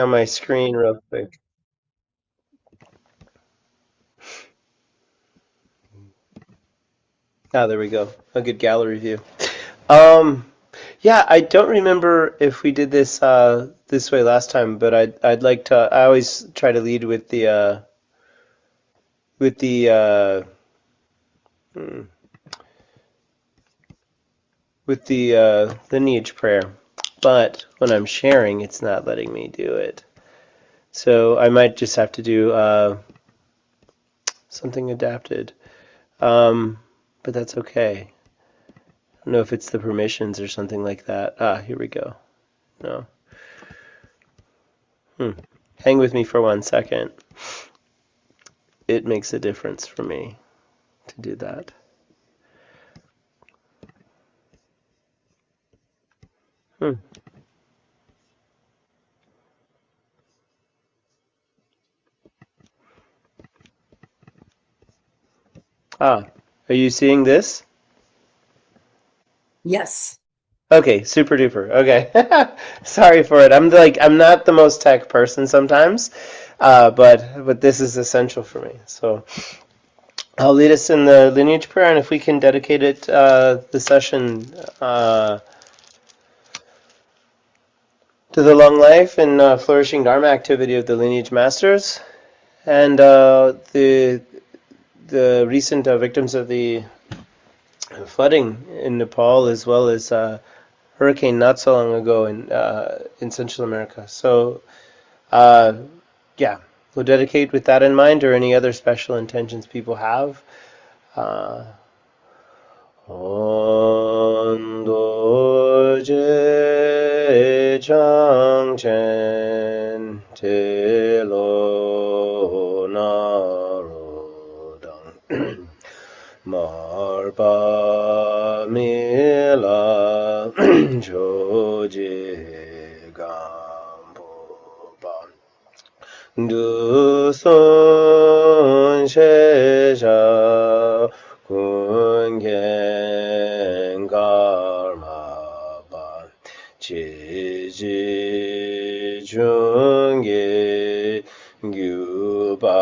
on my screen real quick. Ah, there we go. A good gallery view. Um, yeah, I don't remember if we did this this way last time, but I'd like to. I always try to lead with the hmm, lineage prayer, but when I'm sharing, it's not letting me do it. So I might just have to do something adapted. Um, but that's okay. I don't know if it's the permissions or something like that. Ah, here we go. No. Hmm. Hang with me for 1 second. It makes a difference for me to do that. Hmm. Ah, are you seeing this? Yes. Okay, super duper. Okay. Sorry for it. I'm not the most tech person sometimes, but this is essential for me. So I'll lead us in the lineage prayer, and if we can dedicate it the session to the long life and flourishing Dharma activity of the lineage masters and the recent victims of the flooding in Nepal, as well as hurricane not so long ago in Central America. So, uh, yeah, we'll dedicate with that in mind, or any other special intentions people have. Uh, 온도제 장첸 텔로나로당 말바밀라 조지간보바 두손세자 군겐가마바 지지중계 규바세난당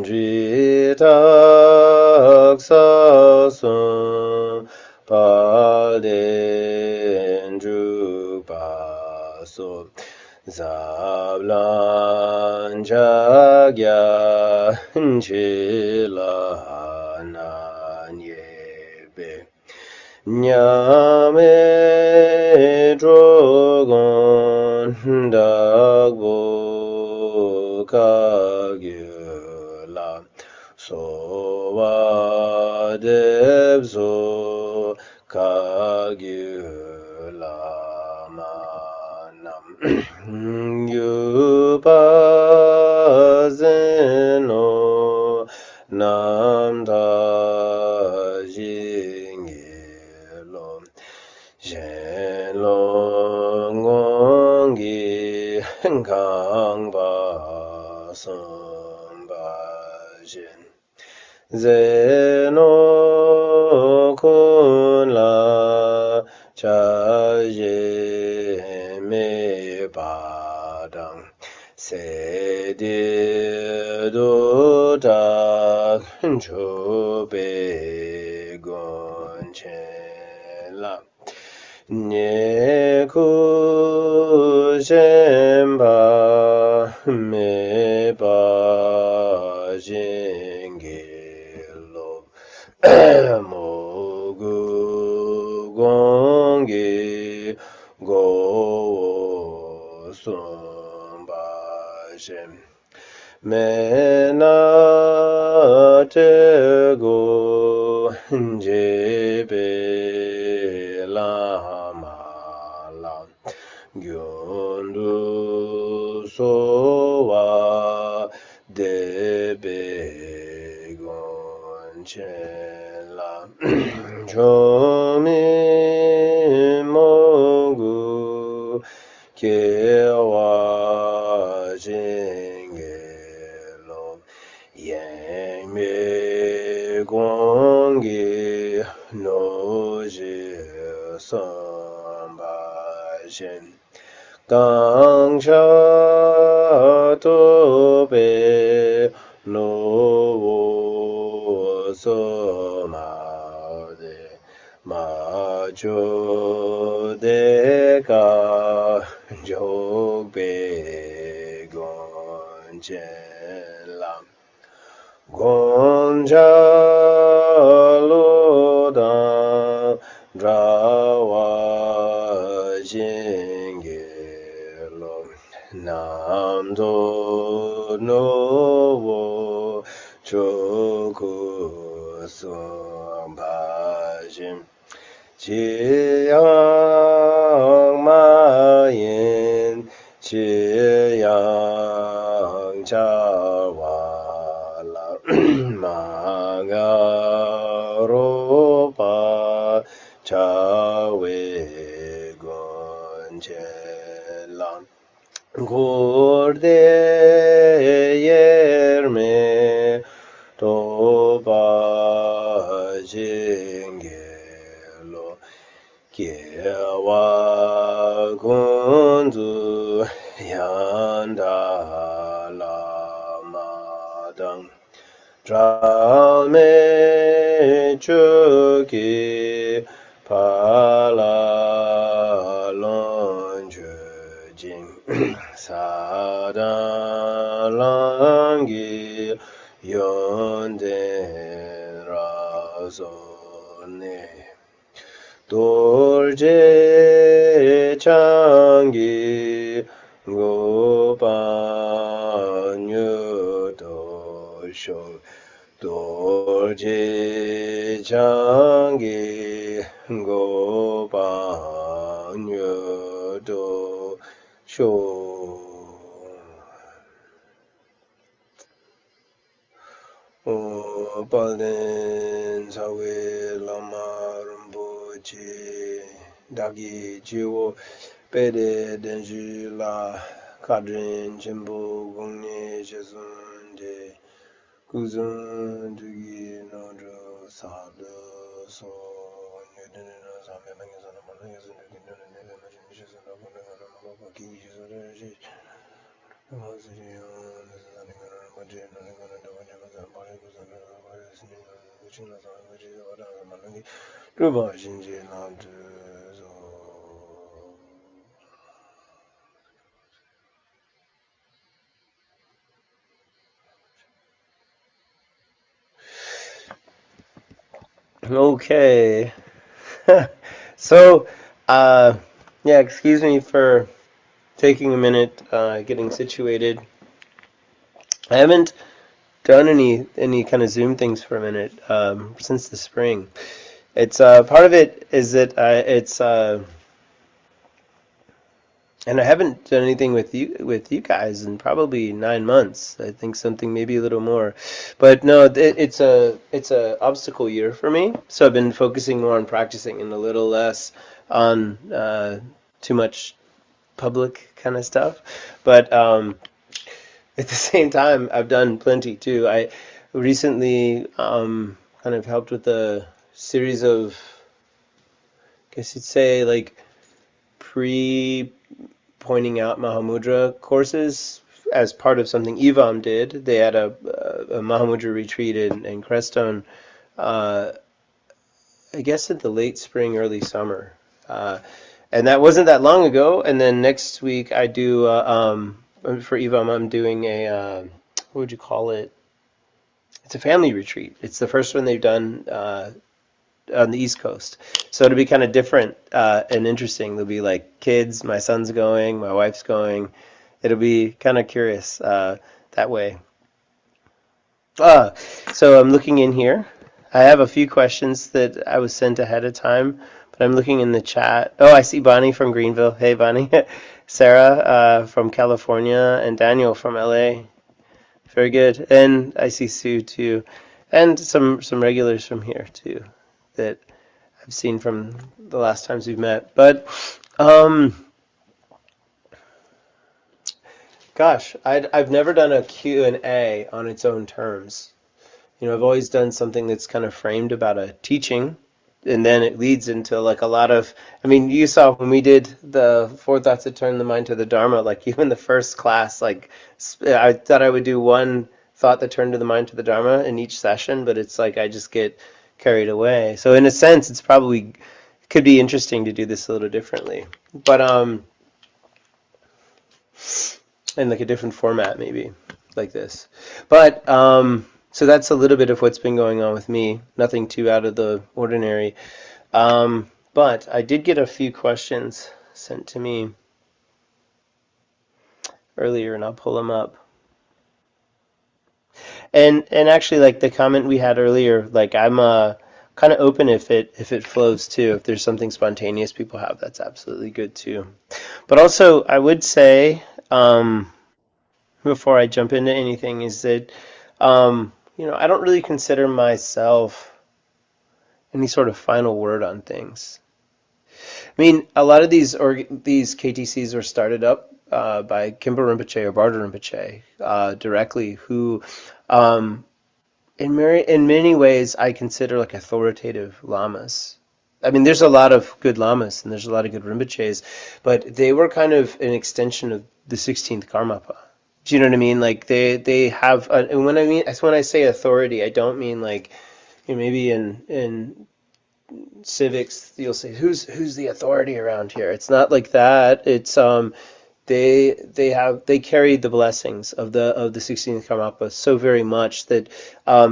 쥐탁사손 발렌주바소 잡란자갸 칠라나예베 냐메 조건 닥보가규라 소와뎁소 가규라마남 유바제노 남다징예로 젠롱공기 강바선바진 제노kunla 자예메바당 세디도닥 조배곤체라 네쿠젬바 메바징길로 모구공기 고손바젬 메나테고 제베라마라 균두소와 데베곤체라 조미모구 개와징겔로 예매공기 노지선바 shin gang sha to be no wo so ma de ma jo de ka jo be gon chen lam gon ja lo da dra wa jing ge lo nam do no wo cho ku sum ba jin chi yang ma yin chi yang cha wa la ma ga ro pa cha we gon che lam gorde yer me to ba jing ge lo ge wa gun zu yan da la ma dang zhao me chu ki pa la long ju jing sa da lang gi yon de ra so ne dorje changi go pa nyu do sho dorje changi go pa nyu do sho o palen sawe lama rinpoche dagi jiwo pede denji la kadrin jimbo gongne jesun de kuzun dugi nodro sado so nyuden no sambe mangi sana mangi sun dugi no ne ne ma jin jesun no ko ne no ko ki jesun de Okay. So, yeah, excuse me for taking a minute, getting situated. I haven't done any kind of Zoom things for a minute since the spring. It's part of it is that it's and I haven't done anything with you guys in probably 9 months. I think something maybe a little more, but no, it's a obstacle year for me. So I've been focusing more on practicing and a little less on too much public kind of stuff. But at the same time, I've done plenty too. I recently kind of helped with a series of, I guess you'd say, like pre-pointing out Mahamudra courses as part of something E-Vam did. They had a Mahamudra retreat in Crestone, I guess in the late spring, early summer. And that wasn't that long ago. And then next week I do, for E-Vam, I'm doing a, what would you call it? It's a family retreat. It's the first one they've done on the East Coast. So it'll be kind of different and interesting. There'll be like kids, my son's going, my wife's going. It'll be kind of curious that way. So I'm looking in here. I have a few questions that I was sent ahead of time, but I'm looking in the chat. Oh, I see Bonnie from Greenville. Hey, Bonnie. Sarah from California, and Daniel from LA. Very good. And I see Sue too, and some regulars from here too that I've seen from the last times we've met. But gosh, I've never done a Q&A on its own terms. You know, I've always done something that's kind of framed about a teaching, and then it leads into like a lot of, I mean, you saw when we did the four thoughts that turn the mind to the Dharma, like even the first class, like I thought I would do one thought that turned to the mind to the Dharma in each session, but it's like I just get carried away. So in a sense, it's probably could be interesting to do this a little differently, but in like a different format maybe like this. But so that's a little bit of what's been going on with me. Nothing too out of the ordinary. But I did get a few questions sent to me earlier, and I'll pull them up. And actually, like the comment we had earlier, like I'm kind of open if it flows too. If there's something spontaneous people have, that's absolutely good too. But also, I would say before I jump into anything is that I don't really consider myself any sort of final word on things. I mean, a lot of these KTCs were started up by Khenpo Rinpoche or Bardo Rinpoche directly, who in many ways I consider like authoritative lamas. I mean, there's a lot of good lamas and there's a lot of good Rinpoches, but they were kind of an extension of the 16th Karmapa. Do you know what I mean? Like they have, and when I say authority, I don't mean like, maybe in civics you'll say who's the authority around here. It's not like that. It's they carried the blessings of the 16th Karmapa so very much that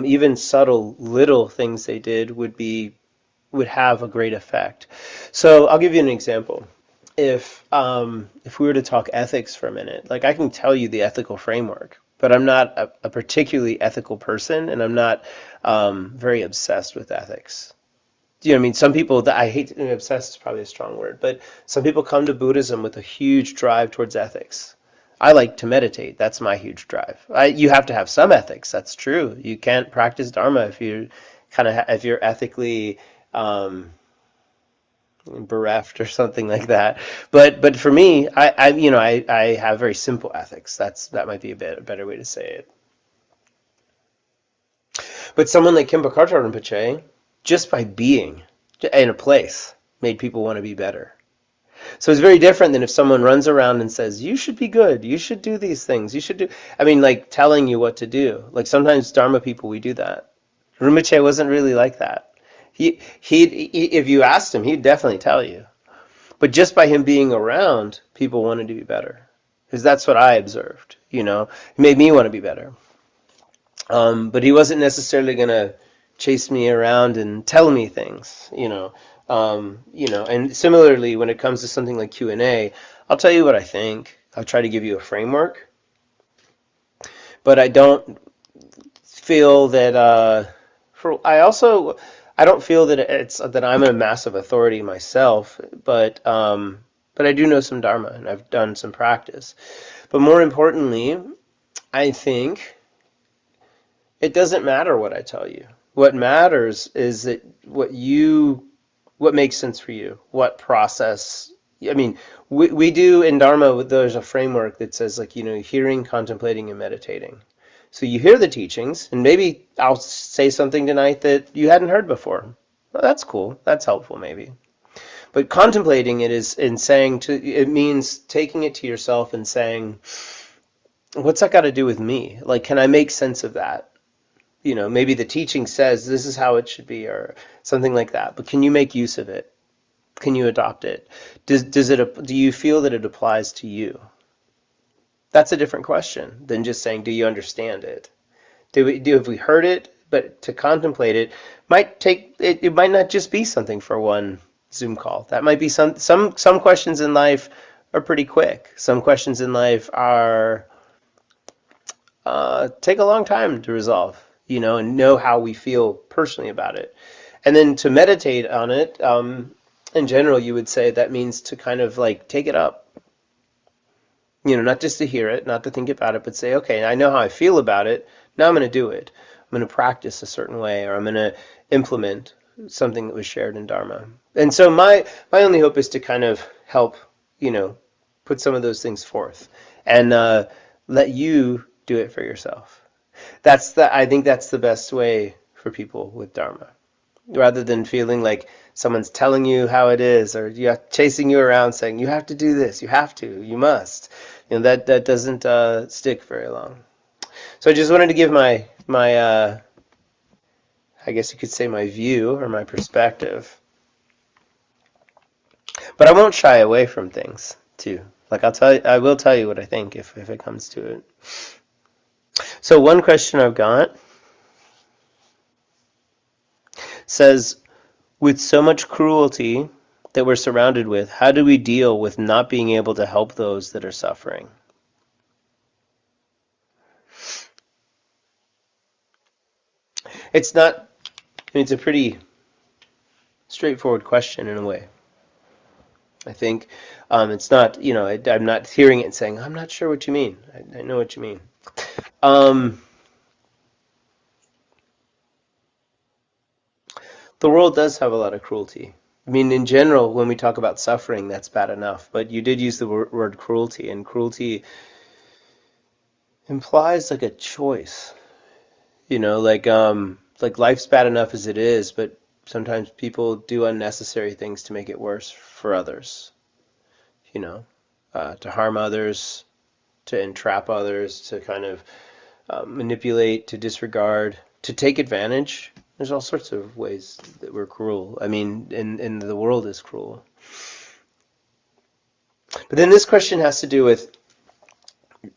even subtle little things they did would have a great effect. So I'll give you an example. If we were to talk ethics for a minute, like I can tell you the ethical framework, but I'm not a particularly ethical person, and I'm not very obsessed with ethics. Do you know what I mean? Some people, I hate, obsessed is probably a strong word, but some people come to Buddhism with a huge drive towards ethics. I like to meditate. That's my huge drive. You have to have some ethics. That's true. You can't practice Dharma if you're ethically bereft or something like that. But for me, I have very simple ethics. That might be a better way to say it. But someone like Khenpo Karthar Rinpoche, just by being in a place, made people want to be better. So it's very different than if someone runs around and says, you should be good, you should do these things, you should do, like telling you what to do. Like sometimes Dharma people, we do that. Rinpoche wasn't really like that. He if you asked him, he'd definitely tell you. But just by him being around, people wanted to be better. Because that's what I observed, It made me want to be better. But he wasn't necessarily going to chase me around and tell me things, and similarly, when it comes to something like Q&A, I'll tell you what I think. I'll try to give you a framework, but I don't feel that, I don't feel that it's that I'm a massive authority myself, but I do know some Dharma and I've done some practice. But more importantly, I think it doesn't matter what I tell you. What matters is that what makes sense for you, what process. I mean, we do in Dharma, there's a framework that says like, hearing, contemplating, and meditating. So you hear the teachings, and maybe I'll say something tonight that you hadn't heard before. Well, that's cool. That's helpful maybe. But contemplating it it means taking it to yourself and saying, what's that got to do with me? Like, can I make sense of that? Maybe the teaching says this is how it should be or something like that. But can you make use of it? Can you adopt it? Do you feel that it applies to you? That's a different question than just saying, do you understand it? Have we heard it? But to contemplate it it might not just be something for one Zoom call. That might be some questions in life are pretty quick. Some questions in life are take a long time to resolve, and know how we feel personally about it. And then to meditate on it, in general, you would say that means to kind of like take it up. Not just to hear it, not to think about it, but say, okay, I know how I feel about it. Now I'm going to do it. I'm going to practice a certain way, or I'm going to implement something that was shared in Dharma. And so my only hope is to kind of help, put some of those things forth and let you do it for yourself. I think that's the best way for people with Dharma. rather than feeling like someone's telling you how it is, or chasing you around saying you have to do this, you have to, you must. That doesn't stick very long. So I just wanted to give my I guess you could say my view or my perspective. But I won't shy away from things too. Like I will tell you what I think if it comes to it. So one question I've got says, with so much cruelty that we're surrounded with, how do we deal with not being able to help those that are suffering? It's not, I mean, it's a pretty straightforward question in a way. I think it's not, I'm not hearing it and saying, I'm not sure what you mean. I know what you mean. The world does have a lot of cruelty. I mean, in general, when we talk about suffering, that's bad enough. But you did use the word cruelty, and cruelty implies like a choice. Like life's bad enough as it is, but sometimes people do unnecessary things to make it worse for others. To harm others, to entrap others, to kind of manipulate, to disregard, to take advantage. There's all sorts of ways that we're cruel. I mean, and the world is cruel. But then this question has to do with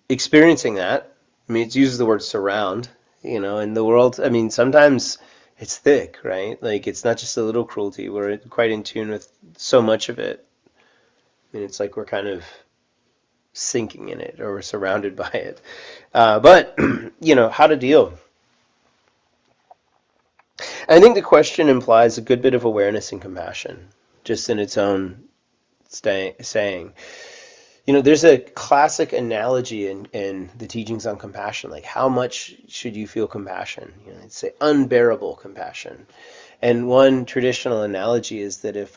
experiencing that. I mean, it uses the word surround, in the world. I mean, sometimes it's thick, right? Like, it's not just a little cruelty. We're quite in tune with so much of it. I mean, it's like we're kind of sinking in it, or we're surrounded by it. But, how to deal. I think the question implies a good bit of awareness and compassion, just in its own saying. There's a classic analogy in the teachings on compassion, like how much should you feel compassion? It's say unbearable compassion. And one traditional analogy is that if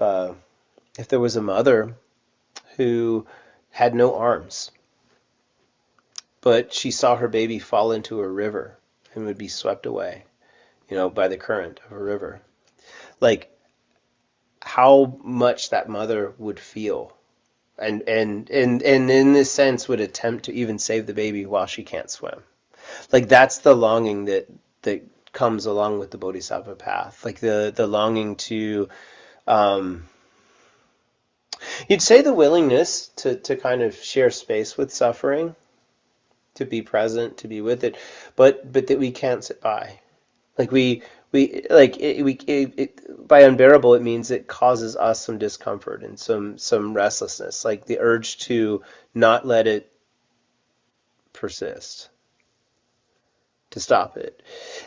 there was a mother who had no arms, but she saw her baby fall into a river and would be swept away, by the current of a river, like how much that mother would feel. And in this sense would attempt to even save the baby while she can't swim. Like that's the longing that comes along with the Bodhisattva path. Like the longing to, you'd say the willingness to kind of share space with suffering, to be present, to be with it, but that we can't sit by. Like by unbearable, it means it causes us some discomfort and some restlessness, like the urge to not let it persist, to stop it.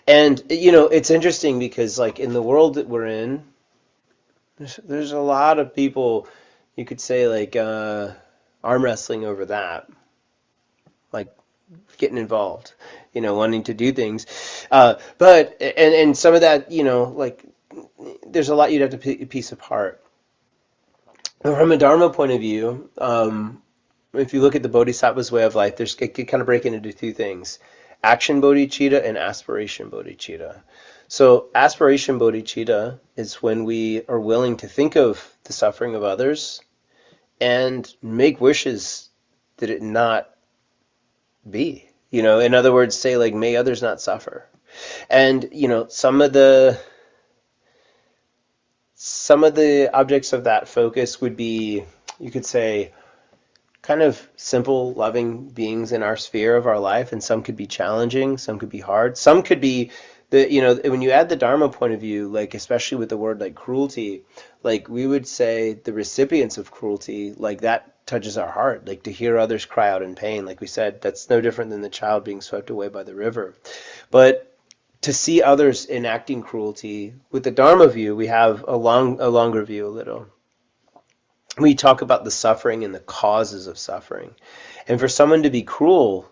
And it's interesting because like in the world that we're in, there's a lot of people, you could say like arm wrestling over that, like getting involved, wanting to do things. But some of that, like there's a lot you'd have to piece apart. But from a Dharma point of view, if you look at the Bodhisattva's way of life, it could kind of break it into two things: action bodhicitta and aspiration bodhicitta. So aspiration bodhicitta is when we are willing to think of the suffering of others and make wishes that it not be. In other words, say like, may others not suffer. And some of the objects of that focus would be, you could say, kind of simple, loving beings in our sphere of our life, and some could be challenging, some could be hard, some could be when you add the Dharma point of view, like especially with the word like cruelty, like we would say the recipients of cruelty, like that touches our heart, like to hear others cry out in pain, like we said, that's no different than the child being swept away by the river. But to see others enacting cruelty, with the Dharma view, we have a longer view a little. We talk about the suffering and the causes of suffering. And for someone to be cruel,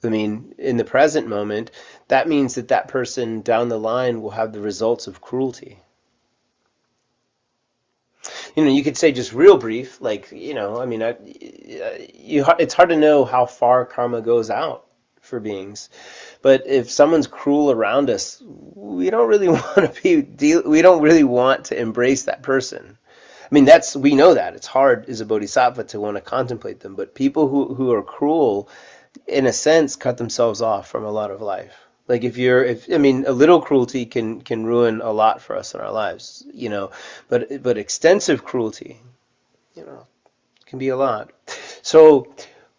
I mean, in the present moment, that means that person down the line will have the results of cruelty. You could say just real brief, like, I mean, it's hard to know how far karma goes out for beings. But if someone's cruel around us, we don't really want to we don't really want to embrace that person. I mean, we know that it's hard as a bodhisattva to want to contemplate them, but people who are cruel, in a sense, cut themselves off from a lot of life. Like I mean, a little cruelty can ruin a lot for us in our lives, but extensive cruelty, can be a lot. So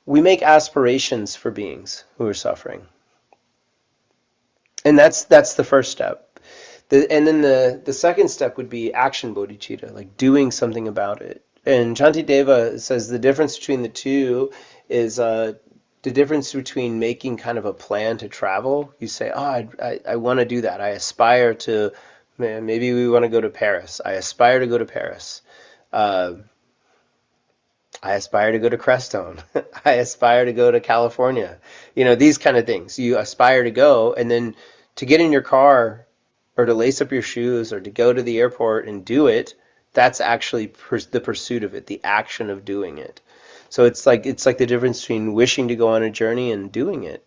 we make aspirations for beings who are suffering, and that's the first step. And then the second step would be action bodhicitta, like doing something about it. And Shantideva says the difference between the two is the difference between making kind of a plan to travel. You say, oh, I want to do that. I aspire to, maybe we want to go to Paris. I aspire to go to Paris. I aspire to go to Crestone. I aspire to go to California. These kind of things. You aspire to go, and then to get in your car or to lace up your shoes or to go to the airport and do it, that's actually the pursuit of it, the action of doing it. So it's like the difference between wishing to go on a journey and doing it.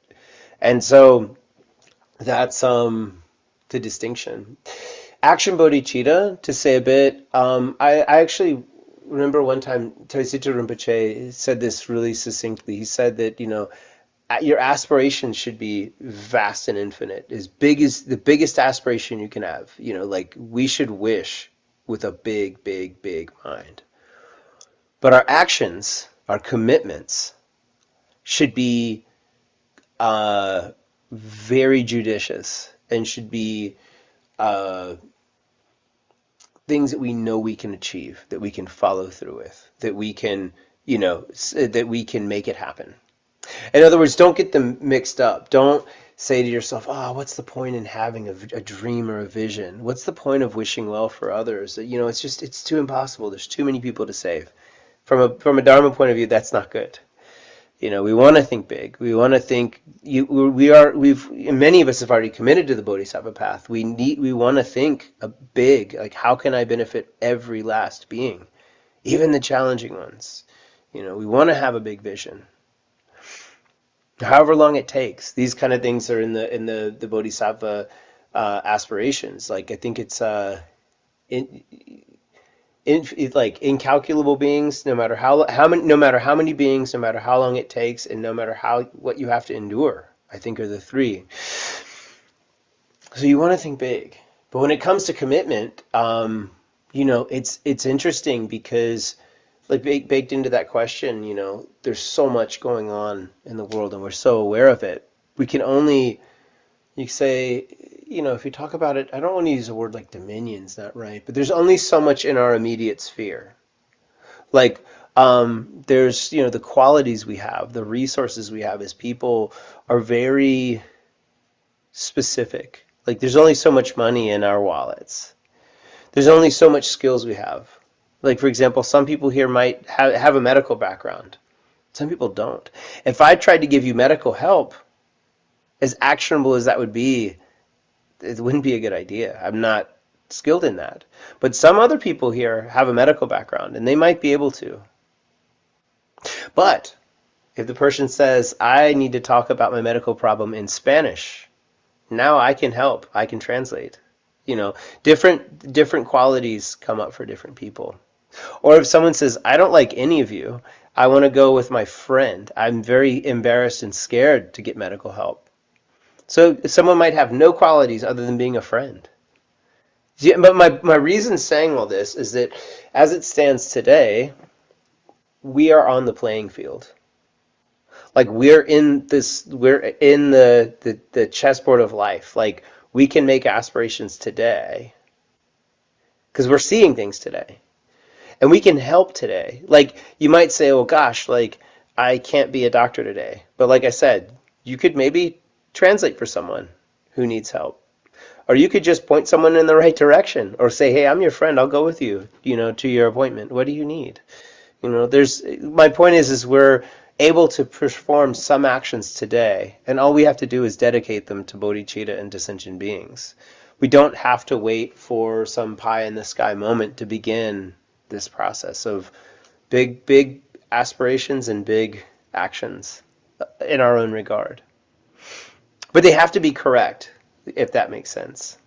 And so that's the distinction. Action bodhicitta, to say a bit, I actually remember one time Taisita Rinpoche said this really succinctly. He said that, your aspirations should be vast and infinite, as big as the biggest aspiration you can have. Like we should wish with a big, big, big mind. But our actions, our commitments, should be very judicious and should be things that we know we can achieve, that we can follow through with, that we can, that we can make it happen. In other words, don't get them mixed up. Don't say to yourself, what's the point in having a dream or a vision? What's the point of wishing well for others? It's too impossible. There's too many people to save. From a Dharma point of view, that's not good. We want to think big. We want to think. Many of us have already committed to the Bodhisattva path. We want to think big. Like, how can I benefit every last being, even the challenging ones? We want to have a big vision. However long it takes. These kind of things are in the Bodhisattva aspirations. Like, I think it's like incalculable beings, no matter how many beings, no matter how long it takes, and no matter what you have to endure, I think are the three. So you want to think big, but when it comes to commitment, it's interesting because, like, baked into that question, there's so much going on in the world, and we're so aware of it. We can only, you say, if you talk about it, I don't want to use a word like dominion's not right, but there's only so much in our immediate sphere. Like, there's, the qualities we have, the resources we have as people are very specific. Like, there's only so much money in our wallets. There's only so much skills we have. Like, for example, some people here might have a medical background. Some people don't. If I tried to give you medical help, as actionable as that would be, it wouldn't be a good idea. I'm not skilled in that. But some other people here have a medical background, and they might be able to. But if the person says, I need to talk about my medical problem in Spanish, now I can help. I can translate. Different qualities come up for different people. Or if someone says, I don't like any of you, I want to go with my friend. I'm very embarrassed and scared to get medical help. So someone might have no qualities other than being a friend. But my reason saying all this is that as it stands today, we are on the playing field. Like, we're in the chessboard of life. Like, we can make aspirations today because we're seeing things today. And we can help today. Like, you might say, oh gosh, like, I can't be a doctor today. But like I said, you could maybe translate for someone who needs help. Or you could just point someone in the right direction. Or say, hey, I'm your friend, I'll go with you, to your appointment. What do you need? My point is we're able to perform some actions today. And all we have to do is dedicate them to bodhicitta and to sentient beings. We don't have to wait for some pie-in-the-sky moment to begin this process of big aspirations and big actions in our own regard. but they have to be correct, if that makes sense.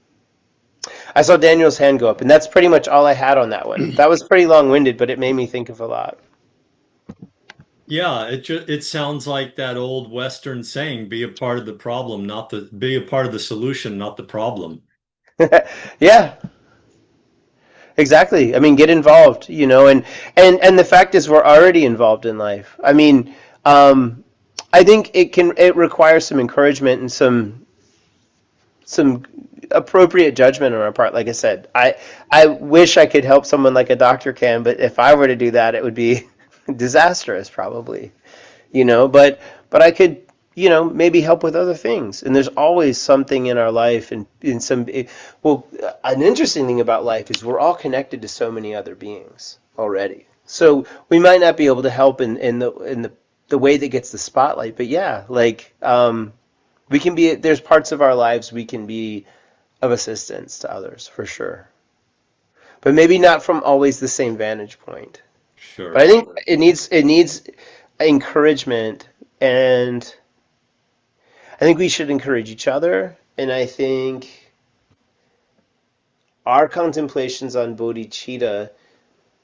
I saw Daniel's hand go up, and that's pretty much all I had on that one. That was pretty long-winded, but it made me think of a lot. Yeah, it sounds like that old Western saying, be a part of the problem, not the be a part of the solution, not the problem. Yeah, exactly. I mean, get involved, and the fact is, we're already involved in life. I mean, I think it requires some encouragement and some appropriate judgment on our part. Like I said, I wish I could help someone like a doctor can, but if I were to do that, it would be disastrous, probably. But I could, maybe help with other things. And there's always something in our life, and in some, well, an interesting thing about life is we're all connected to so many other beings already. So we might not be able to help in the way that gets the spotlight, but yeah, like we can be. There's parts of our lives we can be of assistance to others for sure, but maybe not from always the same vantage point. But I Sure. think it needs encouragement, and I think we should encourage each other. And I think our contemplations on bodhicitta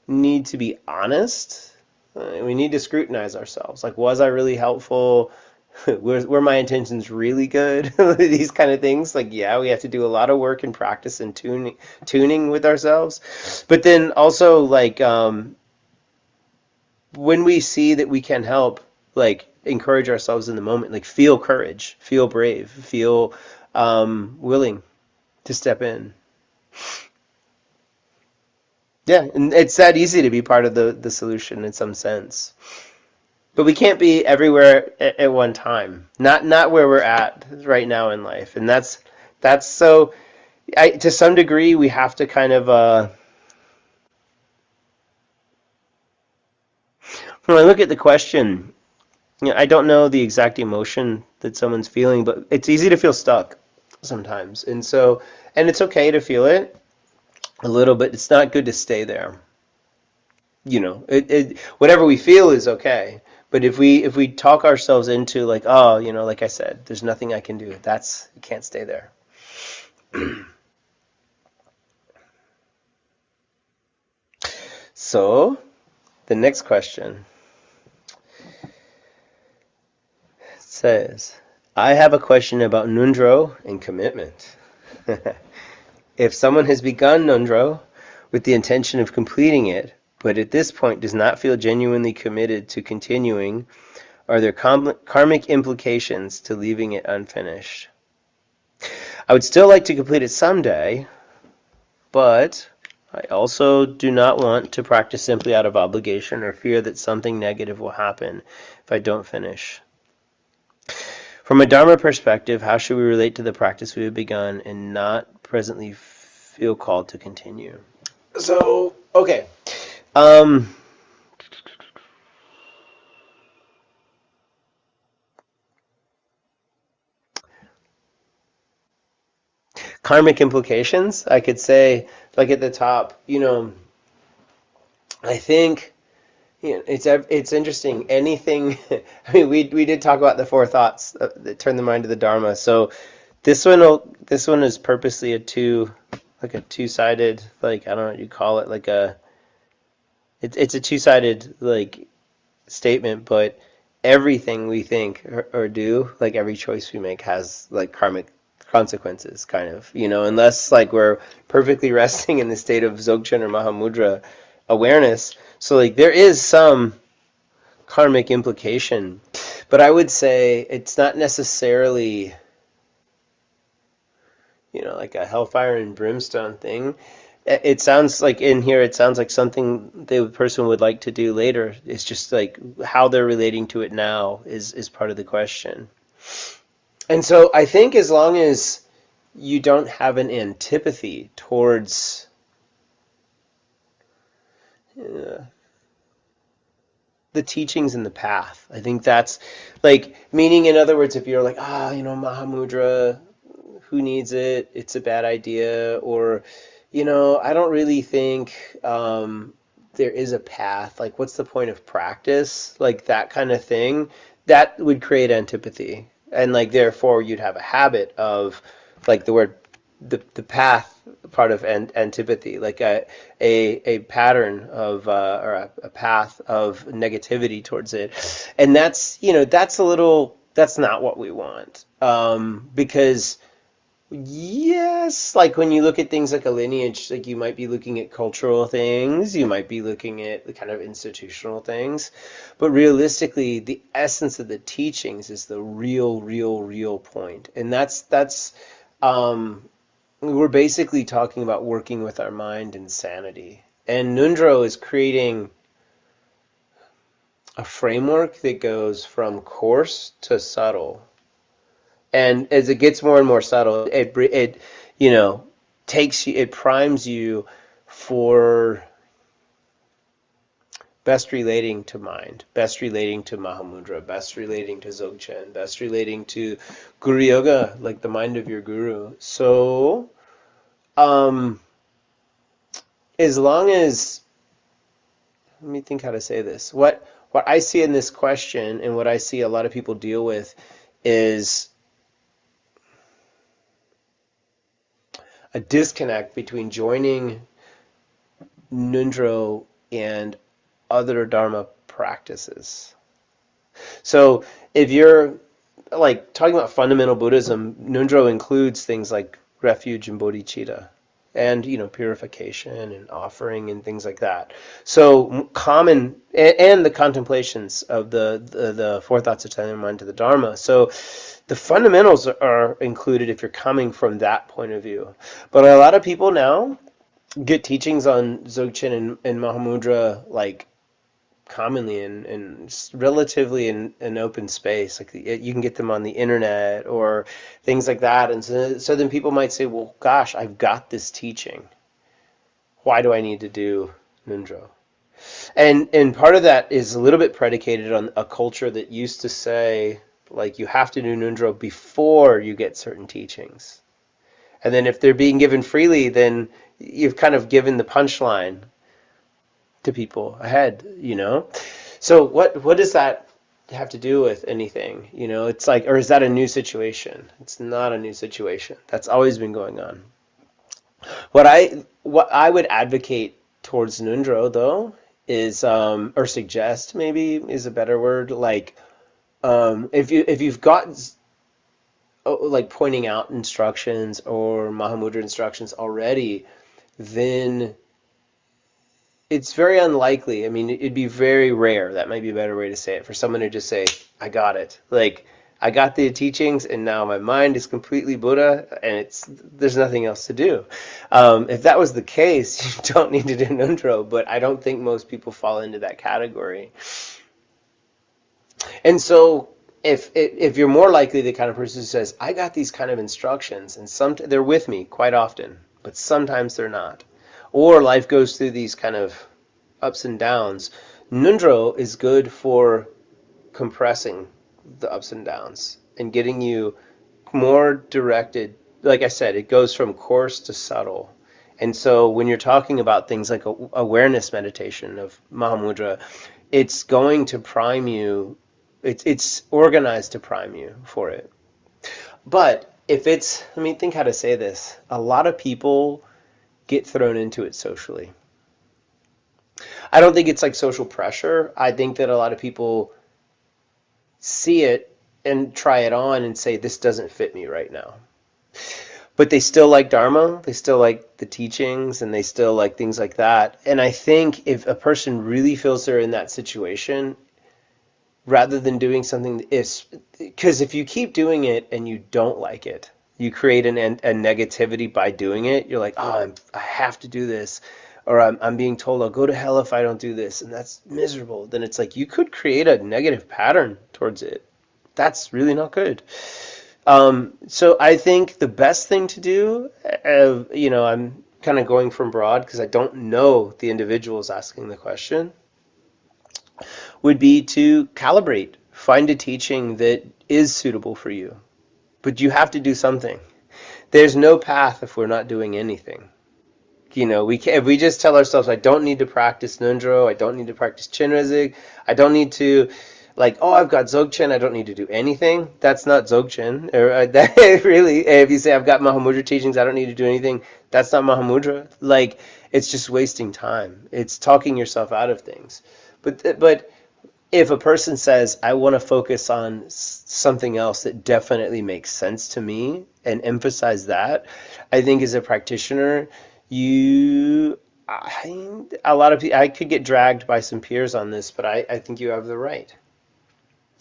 need to be honest. We need to scrutinize ourselves. Like, was I really helpful? Were my intentions really good? These kind of things. Like, yeah, we have to do a lot of work and practice and tuning with ourselves. But then also, like, when we see that we can help, like, encourage ourselves in the moment, like, feel courage, feel brave, feel willing to step in. Yeah, and it's that easy to be part of the solution in some sense. But we can't be everywhere at one time. Not where we're at right now in life. And that's so to some degree we have to kind of when I look at the question, I don't know the exact emotion that someone's feeling, but it's easy to feel stuck sometimes. And it's okay to feel it a little bit. It's not good to stay there. Whatever we feel is okay. But if we talk ourselves into, like, oh, like I said, there's nothing I can do. That's You can't stay there. So the next question says, I have a question about Nundro and commitment. If someone has begun Nundro with the intention of completing it, but at this point does not feel genuinely committed to continuing, are there karmic implications to leaving it unfinished? I would still like to complete it someday, but I also do not want to practice simply out of obligation or fear that something negative will happen if I don't finish. From a Dharma perspective, how should we relate to the practice we have begun and not presently feel called to continue? So, okay. Um, Karmic implications, I could say, like at the top, I think it's interesting. Anything, I mean, we did talk about the four thoughts that turn the mind to the Dharma. So this one is purposely like a two-sided, like, I don't know what you call it, like it's a two-sided, like, statement, but everything we think or do, like every choice we make has, like, karmic consequences, kind of, unless, like, we're perfectly resting in the state of Dzogchen or Mahamudra awareness. So, like, there is some karmic implication, but I would say it's not necessarily, like a hellfire and brimstone thing. It sounds like in here, it sounds like something the person would like to do later. It's just like how they're relating to it now is part of the question. And so I think as long as you don't have an antipathy towards uh, the teachings and the path, I think that's, like, meaning, in other words, if you're like, Mahamudra, who needs it? It's a bad idea. Or, I don't really think there is a path. Like, what's the point of practice? Like, that kind of thing. That would create antipathy. and like therefore you'd have a habit of, like the word, the path part of antipathy, like a pattern of or a path of negativity towards it, and that's, that's not what we want, because yes, like when you look at things like a lineage, like you might be looking at cultural things, you might be looking at the kind of institutional things, but realistically, the essence of the teachings is the real point, and that's we're basically talking about working with our mind and sanity. And Nundro is creating a framework that goes from coarse to subtle. And as it gets more and more subtle, it it primes you for best relating to mind, best relating to Mahamudra, best relating to Dzogchen, best relating to Guru Yoga, like the mind of your guru. So, as long as, let me think how to say this. What I see in this question, and what I see a lot of people deal with, is a disconnect between joining Nundro and other Dharma practices. So if you're like talking about fundamental Buddhism, Nundro includes things like refuge and bodhicitta, and purification and offering and things like that. So common, and the contemplations of the four thoughts of telling mind to the Dharma. So the fundamentals are included if you're coming from that point of view. But a lot of people now get teachings on Dzogchen and Mahamudra like commonly and relatively in an open space. Like you can get them on the internet or things like that. And so then people might say, well, gosh, I've got this teaching. Why do I need to do Nundro? And part of that is a little bit predicated on a culture that used to say, like, you have to do Nundro before you get certain teachings. And then if they're being given freely, then you've kind of given the punchline to people ahead, So what does that have to do with anything? It's like, or is that a new situation? It's not a new situation. That's always been going on. What I would advocate towards Nundro, though, is or suggest, maybe is a better word, like if you've got like pointing out instructions or Mahamudra instructions already, then it's very unlikely. I mean, it'd be very rare. That might be a better way to say it, for someone to just say, I got it. Like, I got the teachings, and now my mind is completely Buddha, and there's nothing else to do. If that was the case, you don't need to do Nundro, but I don't think most people fall into that category. And so, if you're more likely the kind of person who says, I got these kind of instructions, and they're with me quite often, but sometimes they're not, or life goes through these kind of ups and downs, Nundro is good for compressing the ups and downs and getting you more directed. Like I said, it goes from coarse to subtle. And so when you're talking about things like awareness meditation of Mahamudra, it's going to prime you. It's organized to prime you for it. But if it's, let me think how to say this. A lot of people get thrown into it socially. I don't think it's like social pressure. I think that a lot of people see it and try it on and say, this doesn't fit me right now. But they still like Dharma, they still like the teachings, and they still like things like that. And I think if a person really feels they're in that situation, rather than doing something, because if you keep doing it and you don't like it, you create a negativity by doing it. You're like, oh, I have to do this, or I'm being told I'll go to hell if I don't do this, and that's miserable. Then it's like you could create a negative pattern towards it. That's really not good. So I think the best thing to do, I'm kind of going from broad because I don't know the individuals asking the question, would be to calibrate, find a teaching that is suitable for you. But you have to do something. There's no path if we're not doing anything. If we just tell ourselves, I don't need to practice Nundro, I don't need to practice Chinrezig, I don't need to like, oh, I've got Dzogchen, I don't need to do anything. That's not Dzogchen. Really, if you say I've got Mahamudra teachings, I don't need to do anything, that's not Mahamudra. Like, it's just wasting time. It's talking yourself out of things. But if a person says, I want to focus on something else that definitely makes sense to me and emphasize that, I think as a practitioner, a lot of people, I could get dragged by some peers on this, but I think you have the right.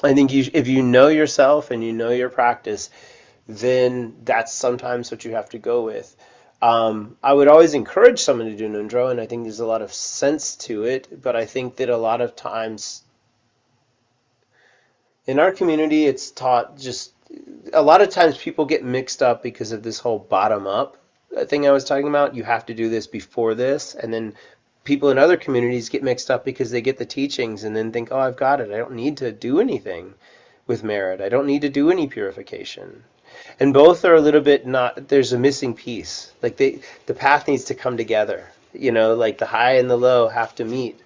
I think if you know yourself and you know your practice, then that's sometimes what you have to go with. I would always encourage someone to do Nundro, and I think there's a lot of sense to it, but I think that a lot of times in our community, it's taught just a lot of times people get mixed up because of this whole bottom up thing I was talking about. You have to do this before this, and then people in other communities get mixed up because they get the teachings and then think, oh, I've got it. I don't need to do anything with merit. I don't need to do any purification. And both are a little bit not, there's a missing piece. Like the path needs to come together. Like the high and the low have to meet.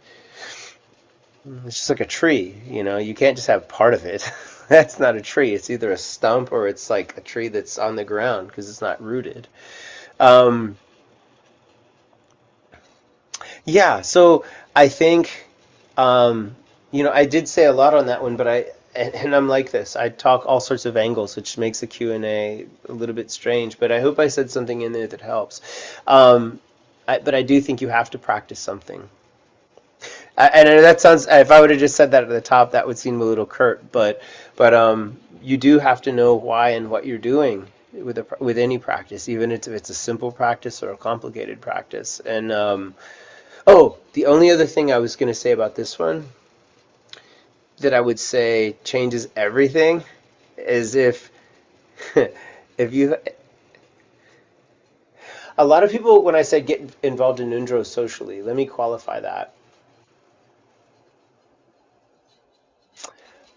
It's just like a tree, you can't just have part of it. That's not a tree. It's either a stump or it's like a tree that's on the ground because it's not rooted. Yeah, so I think, I did say a lot on that one, but and I'm like this. I talk all sorts of angles, which makes the Q&A a little bit strange, but I hope I said something in there that helps. But I do think you have to practice something. And that sounds, if I would have just said that at the top, that would seem a little curt, but you do have to know why and what you're doing with any practice, even if it's a simple practice or a complicated practice. And the only other thing I was going to say about this one that I would say changes everything is if you, a lot of people, when I said get involved in Nundro socially, let me qualify that.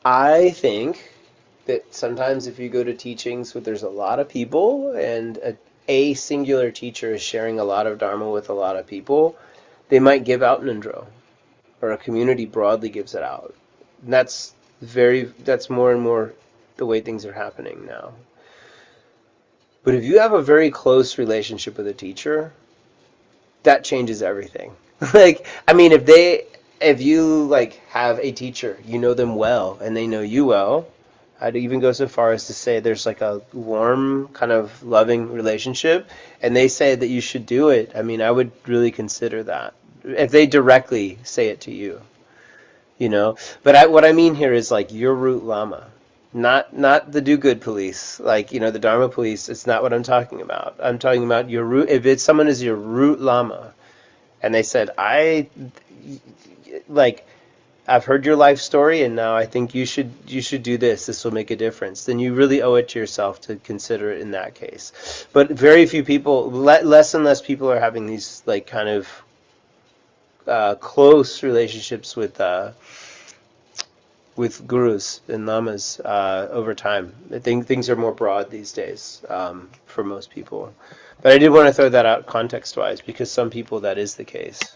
I think that sometimes if you go to teachings where there's a lot of people and a singular teacher is sharing a lot of Dharma with a lot of people, they might give out Nundro, or a community broadly gives it out. And that's more and more the way things are happening now. But if you have a very close relationship with a teacher, that changes everything. If you have a teacher, you know them well and they know you well, I'd even go so far as to say there's like a warm kind of loving relationship, and they say that you should do it. I would really consider that if they directly say it to you, But what I mean here is like your root Lama, not the do-good police, the Dharma police. It's not what I'm talking about. I'm talking about your root. If someone is your root Lama, and they said, I've heard your life story, and now I think you should do this. This will make a difference. Then you really owe it to yourself to consider it in that case. But very few people, less and less people are having these kind of close relationships with gurus and lamas over time. I think things are more broad these days for most people. But I did want to throw that out context-wise because some people that is the case.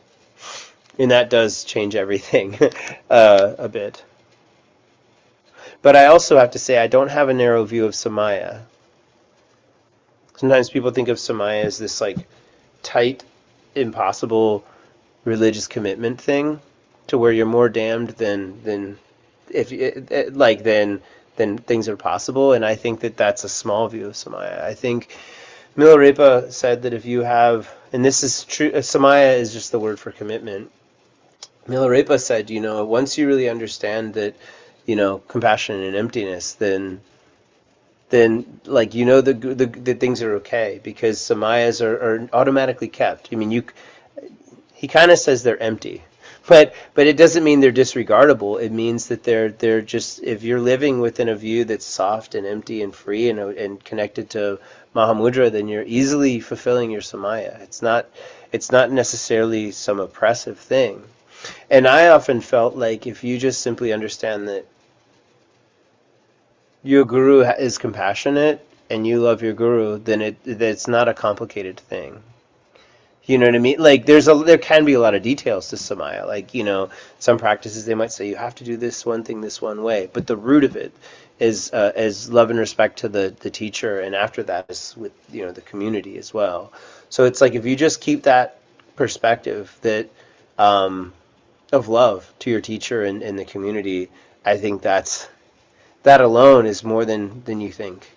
And that does change everything a bit. But I also have to say I don't have a narrow view of Samaya. Sometimes people think of Samaya as this tight, impossible religious commitment thing, to where you're more damned than things are possible. And I think that that's a small view of Samaya. I think Milarepa said that if you have, and this is true, Samaya is just the word for commitment. Milarepa said, once you really understand that, compassion and emptiness, then the things are okay, because samayas are automatically kept. He kind of says they're empty, but it doesn't mean they're disregardable. It means that they're just, if you're living within a view that's soft and empty and free and connected to Mahamudra, then you're easily fulfilling your samaya. It's not necessarily some oppressive thing. And I often felt like if you just simply understand that your guru is compassionate and you love your guru, then it's not a complicated thing. You know what I mean? Like there can be a lot of details to Samaya. Like, some practices they might say you have to do this one thing this one way, but the root of it is love and respect to the teacher, and after that is with the community as well. So it's like if you just keep that perspective that of love to your teacher and the community, I think that alone is more than you think.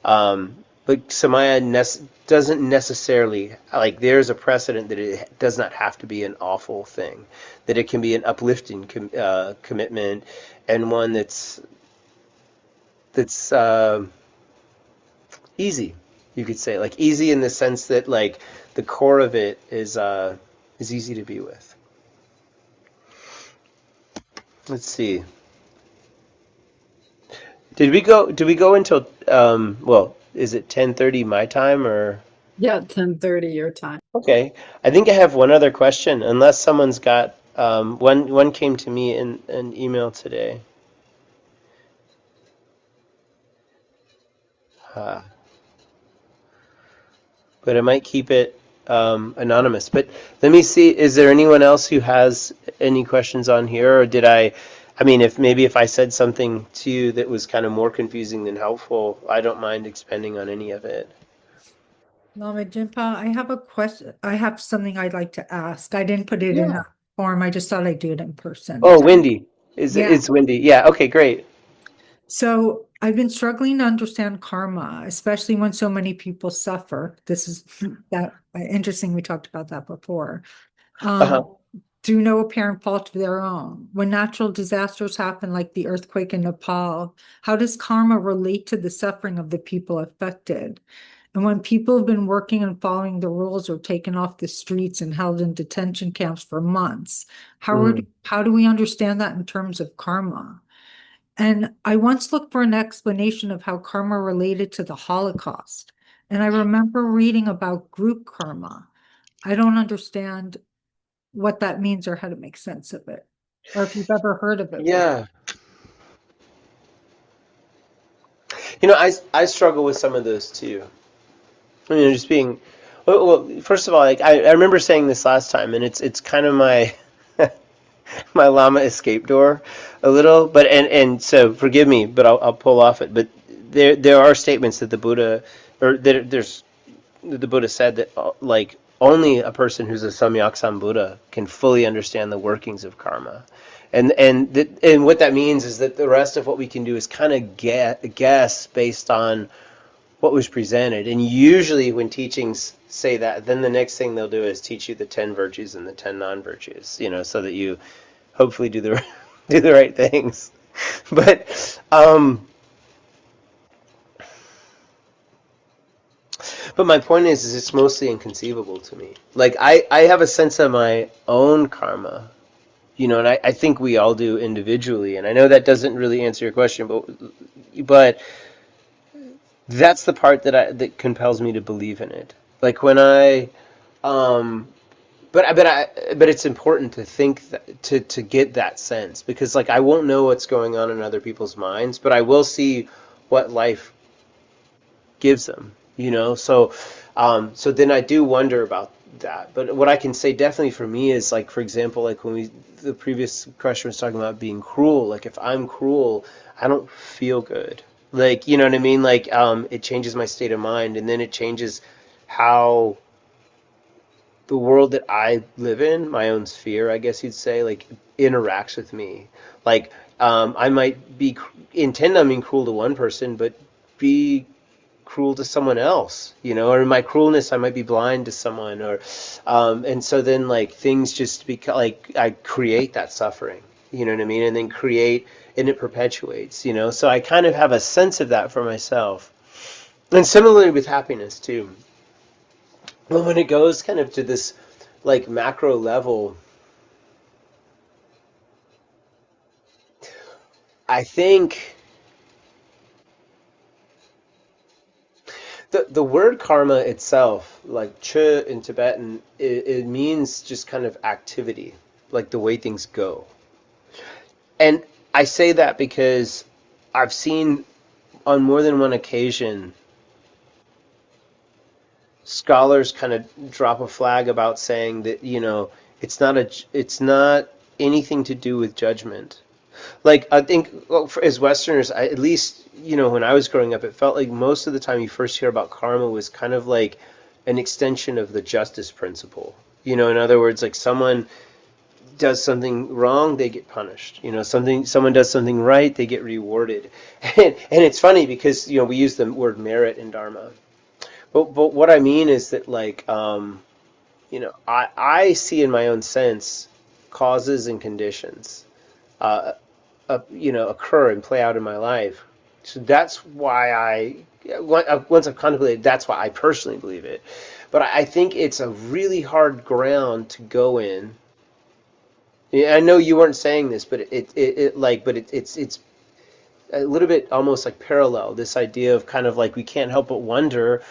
But Samaya doesn't necessarily, like, there's a precedent that it does not have to be an awful thing, that it can be an uplifting commitment, and one that's easy, you could say, like easy in the sense that like the core of it is easy to be with. Let's see. Did we go until well, is it 10:30 my time or Yeah, 10:30 your time. okay. I think I have one other question unless someone's got one came to me in an email today. Uh, but I might keep it anonymous. But let me see, is there anyone else who has any questions on here, or I mean, if I said something to you that was kind of more confusing than helpful, I don't mind expanding on any of it. Lama Jinpa, I have a question. I have something I'd like to ask. I didn't put it in Yeah. a form. I just thought I'd do it in person. Oh, Wendy. Yeah. It's Wendy. Yeah, okay, great. So I've been struggling to understand karma, especially when so many people suffer. This is that interesting. We talked about that before. Uh-huh. Through no apparent fault of their own. When natural disasters happen, like the earthquake in Nepal, how does karma relate to the suffering of the people affected? And when people have been working and following the rules or taken off the streets and held in detention camps for months, Mhm. how do we understand that in terms of karma? And I once looked for an explanation of how karma related to the Holocaust. And I remember reading about group karma. I don't understand what that means or how to make sense of it, or if you've ever heard of it before. Yeah. I struggle with some of those too. Just being, well, first of all, like I remember saying this last time, and it's kind of my my llama escape door a little, but and so forgive me, but I'll pull off it. But there are statements that the Buddha, or there's the Buddha said that like only a person who's a Samyaksan Buddha can fully understand the workings of karma, and what that means is that the rest of what we can do is kind of guess based on what was presented. And usually when teachings say that, then the next thing they'll do is teach you the 10 virtues and the 10 non-virtues, so that you hopefully do the do the right things. But my point is it's mostly inconceivable to me. Like I have a sense of my own karma, and I think we all do individually. And I know that doesn't really answer your question, but that's the part that compels me to believe in it. Like when um, but it's important to think to get that sense, because like I won't know what's going on in other people's minds, but I will see what life gives them. So then I do wonder about that. But what I can say definitely for me is, like, for example, like when the previous question was talking about being cruel. Like if I'm cruel, I don't feel good. Like, you know what I mean? Like it changes my state of mind, and then it changes how the world that I live in, my own sphere, I guess you'd say, like interacts with me. Like I might be intend on being cruel to one person, but be cruel to someone else, or in my cruelness I might be blind to someone, or and so then like things just become like I create that suffering, you know what I mean, and then create, and it perpetuates, so I kind of have a sense of that for myself. And similarly with happiness too. But when it goes kind of to this like macro level, I think the word karma itself, like chö in Tibetan, it means just kind of activity, like the way things go. And I say that because I've seen on more than one occasion scholars kind of drop a flag about saying that, it's not anything to do with judgment. Like, I think, well, as Westerners, at least, when I was growing up, it felt like most of the time you first hear about karma was kind of like an extension of the justice principle. In other words, like someone does something wrong, they get punished. Someone does something right, they get rewarded. And it's funny because, we use the word merit in Dharma. But what I mean is that, like, I see in my own sense causes and conditions occur and play out in my life. So that's why once I've contemplated, that's why I personally believe it. But I think it's a really hard ground to go in. Yeah, I know you weren't saying this, but it's a little bit almost like parallel. This idea of kind of like we can't help but wonder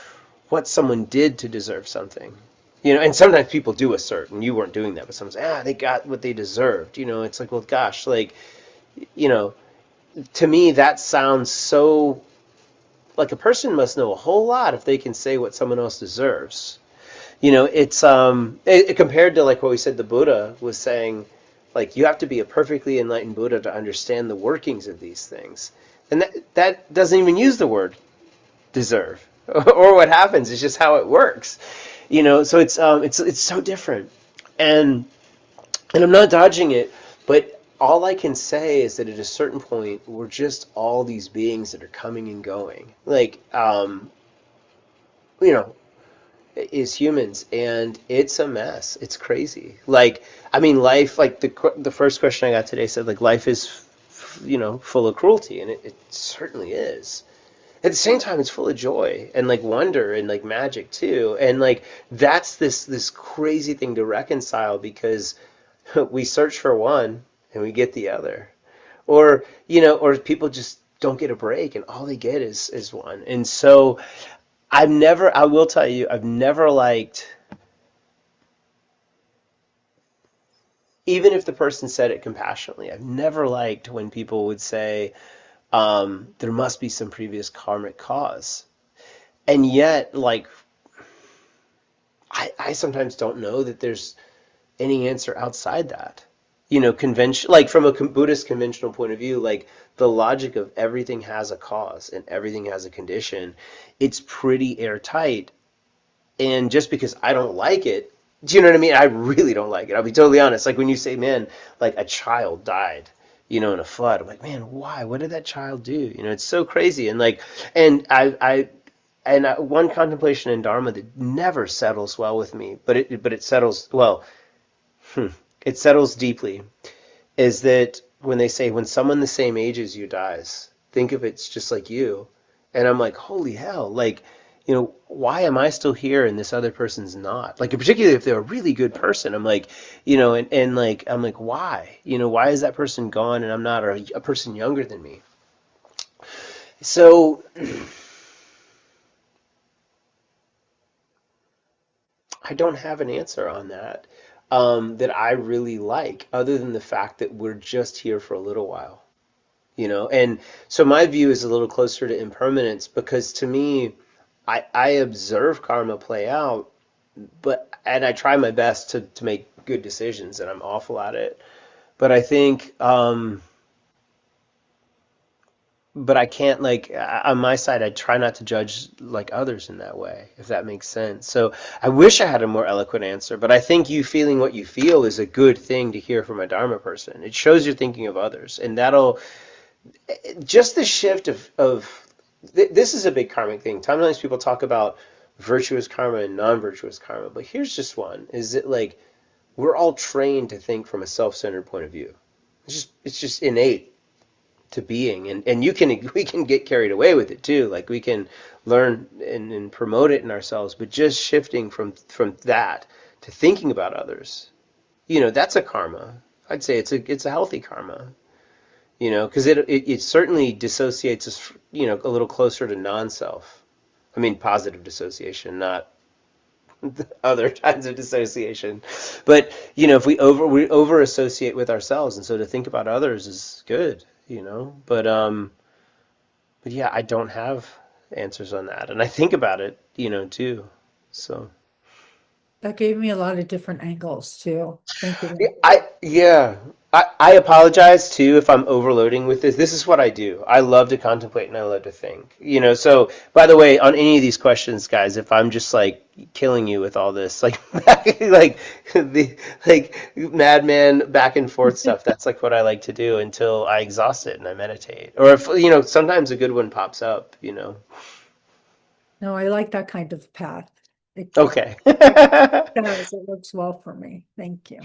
what someone did to deserve something. And sometimes people do assert, and you weren't doing that, but someone says, they got what they deserved. It's like, well, gosh, like, to me that sounds so like a person must know a whole lot if they can say what someone else deserves. It's compared to like what we said the Buddha was saying, like you have to be a perfectly enlightened Buddha to understand the workings of these things. And that doesn't even use the word deserve or what happens. It's just how it works. So it's so different. And I'm not dodging it, but all I can say is that at a certain point, we're just all these beings that are coming and going. Like, is humans, and it's a mess. It's crazy. Like, I mean, life, like the first question I got today said, like, life is, full of cruelty, and it certainly is. At the same time, it's full of joy and like wonder and like magic too. And like that's this crazy thing to reconcile because we search for one and we get the other, or people just don't get a break and all they get is one. And so I will tell you, I've never liked, even if the person said it compassionately, I've never liked when people would say, there must be some previous karmic cause. And yet, like, I sometimes don't know that there's any answer outside that. Convention, like from a Buddhist conventional point of view, like the logic of everything has a cause and everything has a condition, it's pretty airtight. And just because I don't like it, do you know what I mean? I really don't like it. I'll be totally honest. Like when you say, man, like a child died, in a flood, I'm like, man, why? What did that child do? It's so crazy. And like, one contemplation in Dharma that never settles well with me, but it settles well. It settles deeply, is that when they say when someone the same age as you dies, think of it's just like you. And I'm like, holy hell, like, why am I still here and this other person's not? Like, particularly if they're a really good person, I'm like, and like, I'm like, why? Why is that person gone and I'm not, or a person younger than me? So I don't have an answer on that. That I really like, other than the fact that we're just here for a little while, And so my view is a little closer to impermanence because to me, I observe karma play out, and I try my best to make good decisions, and I'm awful at it. But I think, but I can't, like, on my side, I try not to judge like others in that way, if that makes sense. So I wish I had a more eloquent answer, but I think you feeling what you feel is a good thing to hear from a Dharma person. It shows you're thinking of others, and that'll, just the shift of this is a big karmic thing. Sometimes people talk about virtuous karma and non-virtuous karma, but here's just one, is that like, we're all trained to think from a self-centered point of view. It's just innate to being, and we can get carried away with it too. Like we can learn and promote it in ourselves, but just shifting from that to thinking about others, that's a karma. I'd say it's a healthy karma, because it certainly dissociates us, a little closer to non-self. I mean, positive dissociation, not other kinds of dissociation. But if we over associate with ourselves, and so to think about others is good. But yeah, I don't have answers on that, and I think about it, too. So That gave me a lot of different angles too. Thank yeah, you. I apologize too if I'm overloading with this. This is what I do. I love to contemplate and I love to think. So by the way, on any of these questions, guys, if I'm just like killing you with all this, like like the like madman back and forth stuff, that's like what I like to do until I exhaust it and I meditate. Or if sometimes a good one pops up. No, I like that kind of path. It Okay. does. It works well for me. Thank you.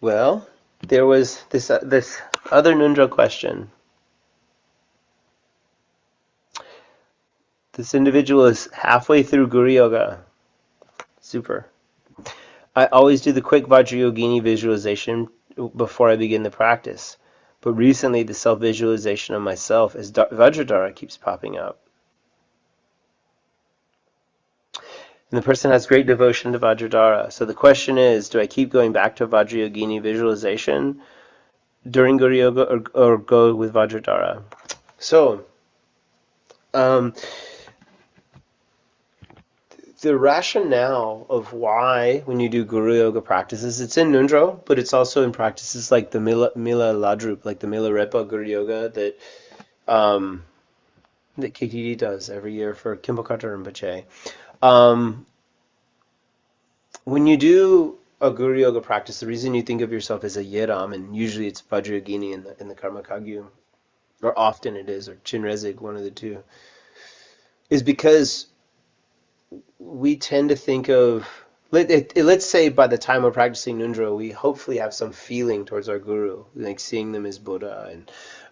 Well, there was this other Nundra question. This individual is halfway through Guru Yoga. Super. I always do the quick Vajrayogini visualization before I begin the practice, but recently the self-visualization of myself as Vajradhara keeps popping up. And the person has great devotion to Vajradhara. So the question is, do I keep going back to Vajrayogini visualization during Guru Yoga or go with Vajradhara? So, the rationale of why, when you do Guru Yoga practices, it's in Nundro, but it's also in practices like the Mila Ladrup, like the Milarepa Guru Yoga that KTD does every year for Khenpo Karthar Rinpoche. When you do a Guru Yoga practice, the reason you think of yourself as a Yidam, and usually it's Vajrayogini in the Karma Kagyu, or often it is, or Chinrezig, one of the two, is because we tend to think of, let's say by the time we're practicing Nundro, we hopefully have some feeling towards our guru, like seeing them as Buddha,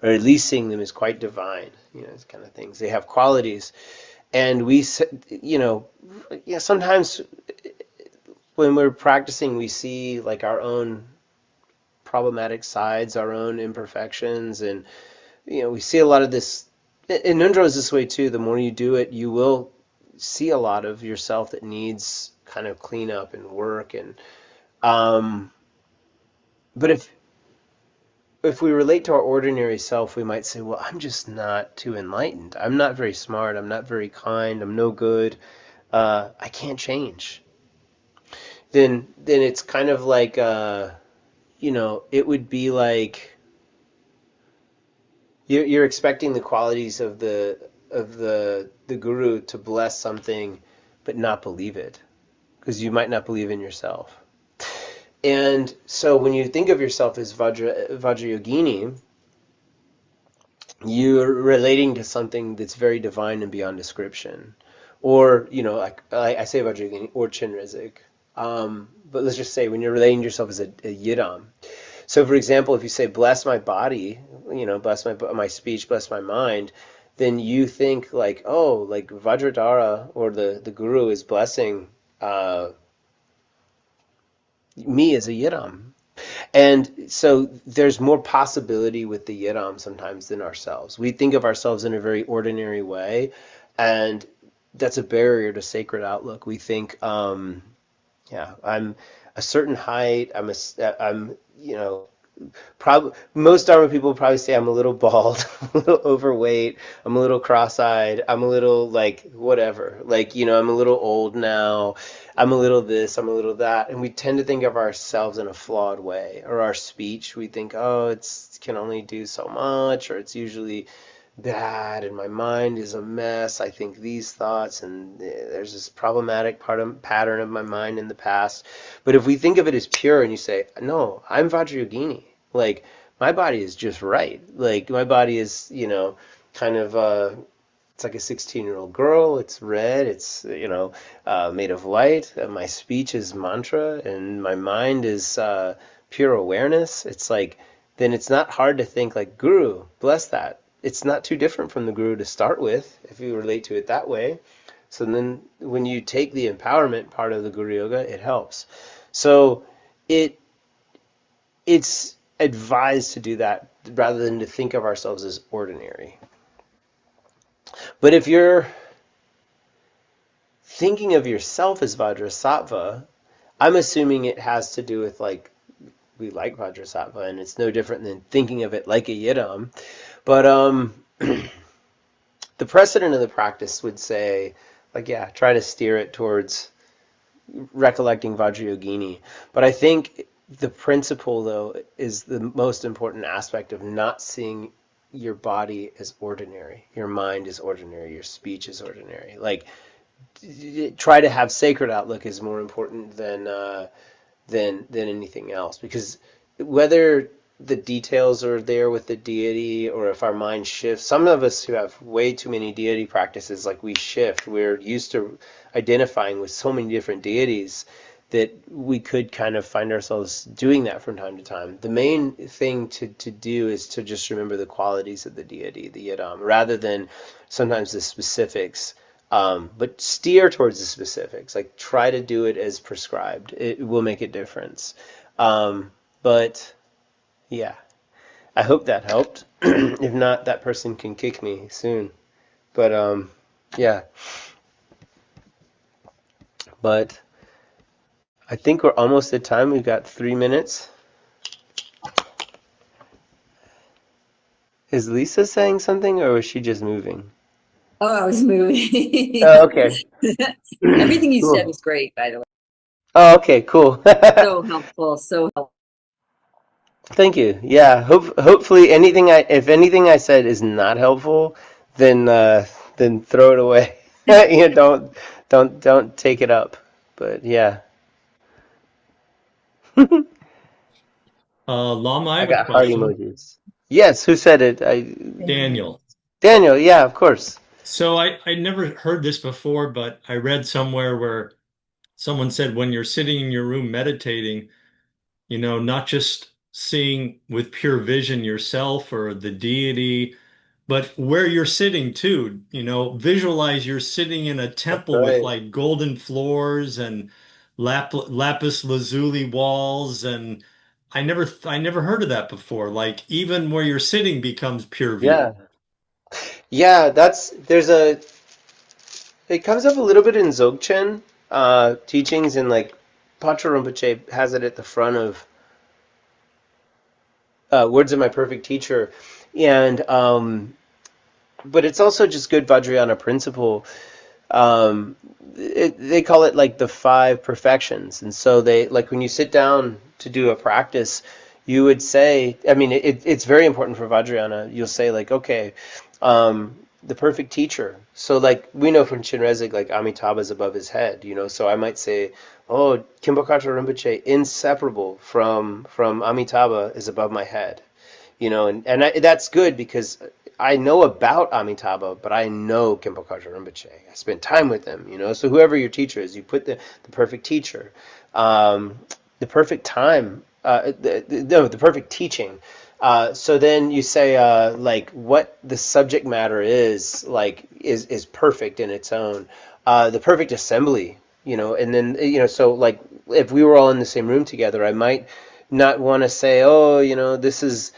or at least seeing them as quite divine, these kind of things. They have qualities. And sometimes when we're practicing, we see like our own problematic sides, our own imperfections, and we see a lot of this. And Nundro is this way too. The more you do it, you will see a lot of yourself that needs kind of cleanup and work. And but if we relate to our ordinary self, we might say, well, I'm just not too enlightened. I'm not very smart. I'm not very kind. I'm no good. I can't change. Then it's kind of like it would be like you're expecting the qualities of the guru to bless something, but not believe it, because you might not believe in yourself. And so when you think of yourself as Vajrayogini, you're relating to something that's very divine and beyond description. Or, like I say Vajrayogini or Chinrezig. But let's just say when you're relating to yourself as a Yidam. So, for example, if you say, bless my body, bless my speech, bless my mind, then you think like, oh, like Vajradhara or the Guru is blessing me as a Yidam. And so there's more possibility with the Yidam sometimes than ourselves. We think of ourselves in a very ordinary way, and that's a barrier to sacred outlook. We think, I'm a certain height. I'm probably most Dharma people probably say I'm a little bald, a little overweight, I'm a little cross-eyed, I'm a little like whatever, like I'm a little old now, I'm a little this, I'm a little that, and we tend to think of ourselves in a flawed way. Or our speech, we think, oh, it can only do so much, or it's usually bad, and my mind is a mess. I think these thoughts, and there's this problematic pattern of my mind in the past. But if we think of it as pure, and you say, no, I'm Vajrayogini, like my body is just right, like my body is kind of it's like a 16-year-old girl. It's red. It's made of light. My speech is mantra, and my mind is pure awareness. It's like, then it's not hard to think like, Guru, bless that. It's not too different from the Guru to start with, if you relate to it that way. So then when you take the empowerment part of the Guru Yoga, it helps. So it's advised to do that rather than to think of ourselves as ordinary. But if you're thinking of yourself as Vajrasattva, I'm assuming it has to do with like, we like Vajrasattva, and it's no different than thinking of it like a Yidam. But the precedent of the practice would say, like, yeah, try to steer it towards recollecting Vajrayogini. But I think the principle, though, is the most important aspect of not seeing your body as ordinary, your mind is ordinary, your speech is ordinary. Like, try to have sacred outlook is more important than anything else, because whether the details are there with the deity or if our mind shifts, some of us who have way too many deity practices, like we shift, we're used to identifying with so many different deities that we could kind of find ourselves doing that from time to time. The main thing to do is to just remember the qualities of the deity, the yidam, rather than sometimes the specifics. But steer towards the specifics. Like, try to do it as prescribed. It will make a difference. But yeah, I hope that helped. If not, that person can kick me soon. But yeah. But I think we're almost at time. We've got 3 minutes. Is Lisa saying something, or was she just moving? Oh, I was moving. Oh, okay. Everything you said Cool. was great, by the way. Oh, okay, cool. So helpful, so helpful. Thank you. Yeah, hopefully if anything I said is not helpful, then throw it away. You know, don't take it up. But yeah. Lama, I I have a got heart question. emojis. Yes, who said it? Daniel. Daniel, yeah, of course. So I never heard this before, but I read somewhere where someone said when you're sitting in your room meditating, not just seeing with pure vision yourself or the deity, but where you're sitting too, visualize you're sitting in a That's temple with right. like golden floors and lapis lazuli walls. And I never heard of that before. Like even where you're sitting becomes pure view. Yeah. Yeah, it comes up a little bit in Dzogchen teachings, and like Patrul Rinpoche has it at the front of Words of My Perfect Teacher. And but it's also just good Vajrayana principle. They call it like the 5 perfections, and so they, like, when you sit down to do a practice, you would say, I mean, it's very important for Vajrayana. You'll say, like, okay, the perfect teacher. So like we know from Chinrezig, like Amitabha is above his head, So I might say, oh, Khenpo Karthar Rinpoche, inseparable from Amitabha, is above my head. That's good because I know about Amitabha, but I know Khenpo Karthar Rinpoche. I spent time with them, So whoever your teacher is, you put the perfect teacher, the perfect time, the perfect teaching. So then you say, like, what the subject matter is, like, is perfect in its own. The perfect assembly, and then, so like if we were all in the same room together, I might not want to say, oh, this is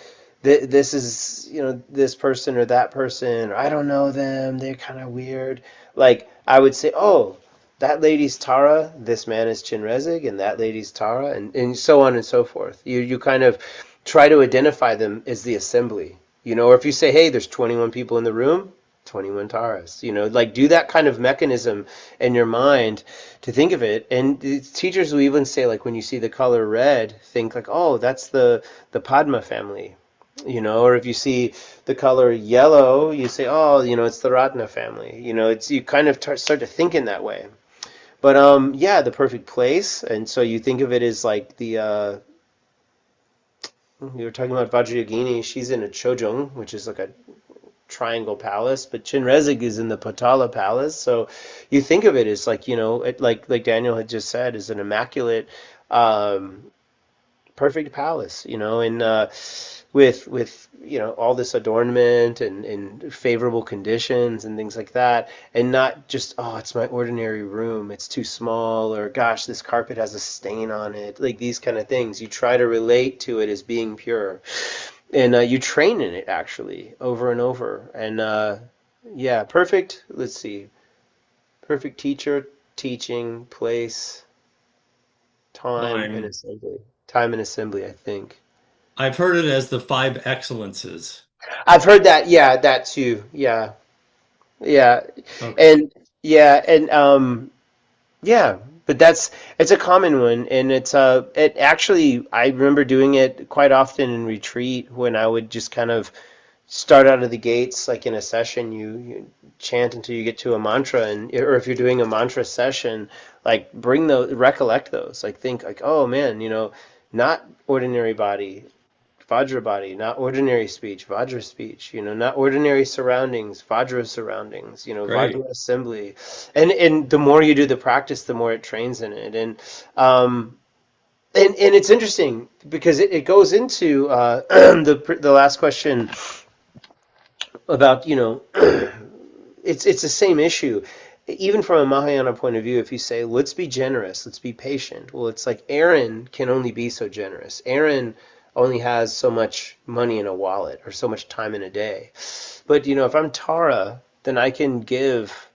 this person or that person, or I don't know them, they're kind of weird. Like, I would say, oh, that lady's Tara, this man is Chinrezig, and that lady's Tara, and so on and so forth. You kind of try to identify them as the assembly, or if you say, hey, there's 21 people in the room, 21 Taras, like, do that kind of mechanism in your mind to think of it. And teachers will even say, like, when you see the color red, think like, oh, that's the Padma family. Or if you see the color yellow, you say, oh, it's the Ratna family. You kind of start to think in that way. But yeah, the perfect place, and so you think of it as like the we were talking about Vajrayogini. She's in a Chojong, which is like a triangle palace, but Chinrezig is in the Potala palace. So you think of it as like, like Daniel had just said, is an immaculate, perfect palace, and with all this adornment and favorable conditions and things like that, and not just, oh, it's my ordinary room, it's too small, or gosh, this carpet has a stain on it, like these kind of things. You try to relate to it as being pure, and you train in it actually over and over. And yeah, perfect. Let's see, perfect teacher, teaching, place, time, and Time. assembly. Time and assembly, I think. I've heard it as the 5 excellences. I've heard that. Yeah, that too. Yeah. Yeah, Okay. yeah, but it's a common one, and it actually I remember doing it quite often in retreat when I would just kind of start out of the gates, like in a session, you chant until you get to a mantra, and or if you're doing a mantra session, like recollect those, like think like, oh man, not ordinary body, Vajra body, not ordinary speech, Vajra speech, not ordinary surroundings, Vajra surroundings, Great. Vajra assembly. And the more you do the practice, the more it trains in it. And it's interesting because it goes into the last question about, it's the same issue. Even from a Mahayana point of view, if you say, let's be generous, let's be patient, well, it's like Aaron can only be so generous. Aaron only has so much money in a wallet or so much time in a day. But, if I'm Tara, then I can give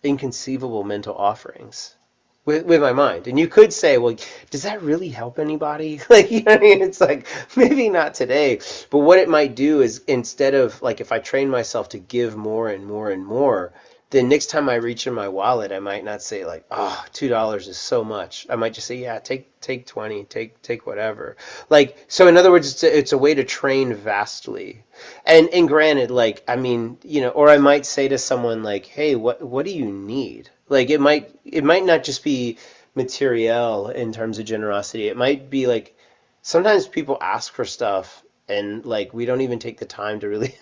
inconceivable mental offerings with my mind. And you could say, well, does that really help anybody? Like, you know what I mean? It's like, maybe not today. But what it might do is instead of, like, if I train myself to give more and more and more, then next time I reach in my wallet, I might not say like, oh, $2 is so much. I might just say, yeah, take 20, take whatever. Like, so in other words, it's a way to train vastly. And granted, like, I mean, or I might say to someone like, hey, what do you need? Like, it might not just be material in terms of generosity. It might be like sometimes people ask for stuff and like we don't even take the time to really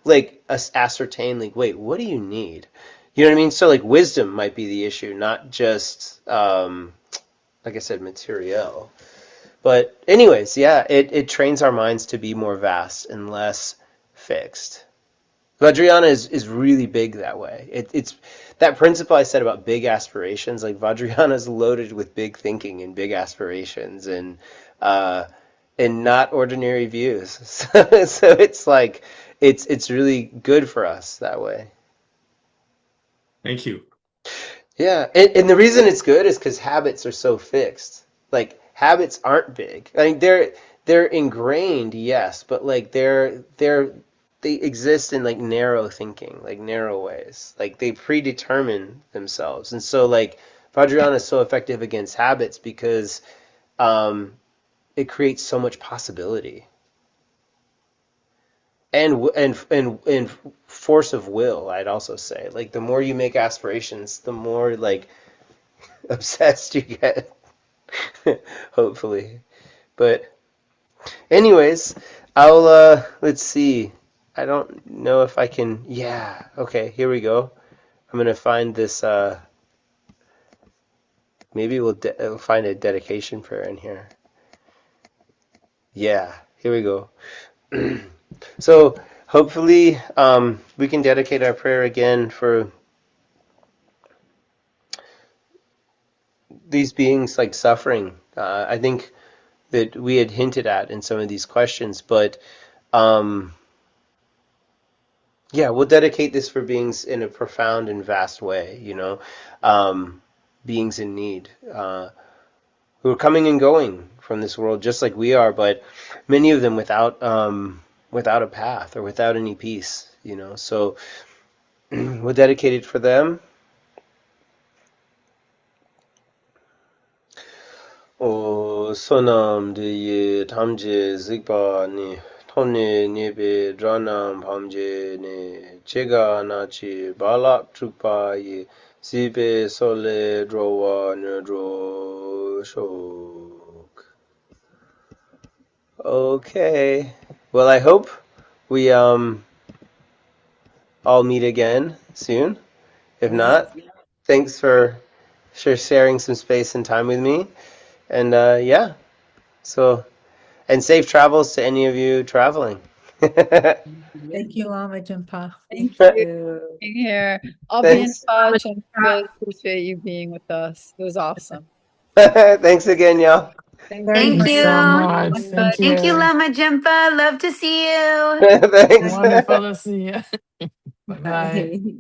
like ascertain like, wait, what do you need? You know what I mean? So like wisdom might be the issue, not just like I said, material. But anyways, yeah, it trains our minds to be more vast and less fixed. Vajrayana is really big that way. It's that principle I said about big aspirations. Like Vajrayana is loaded with big thinking and big aspirations and not ordinary views. So it's like it's really good for us that way. Thank you. Yeah, and the reason it's good is because habits are so fixed. Like habits aren't big. I mean, they're ingrained, yes, but like they exist in like narrow thinking, like narrow ways. Like they predetermine themselves, and so like Vajrayana is so effective against habits because um, it creates so much possibility and force of will. I'd also say like the more you make aspirations, the more like obsessed you get. Hopefully. But anyways, I'll let's see. I don't know if I can. Yeah. Okay, here we go. I'm going to find this maybe we'll find a dedication prayer in here. Yeah, here we go. So, hopefully we can dedicate our prayer again for these beings like suffering. I think that we had hinted at in some of these questions, but um, yeah, we'll dedicate this for beings in a profound and vast way, beings in need, who are coming and going from this world just like we are, but many of them without a path or without any peace, So we'll dedicate it for them. 오, 소남 드예 탐제 직바니 토네 네베 드라남 밤제네 제가 나치 발락 축바이 시베 솔레 드로와 느드로 쇼크. Okay. Well, I hope we all meet again soon. If Yes. not, thanks for sharing some space and time with me. And yeah, so and safe travels to any of you traveling. Thank you, Lama Jinpa. Thank you. Being here. I'll be in Thanks. touch and really appreciate you being with us. It was awesome. Thanks again, y'all. Thank you. so much. Thank Thank you, Lama Jinpa. Love to see you. Thanks. Wonderful to see you. Bye. Bye.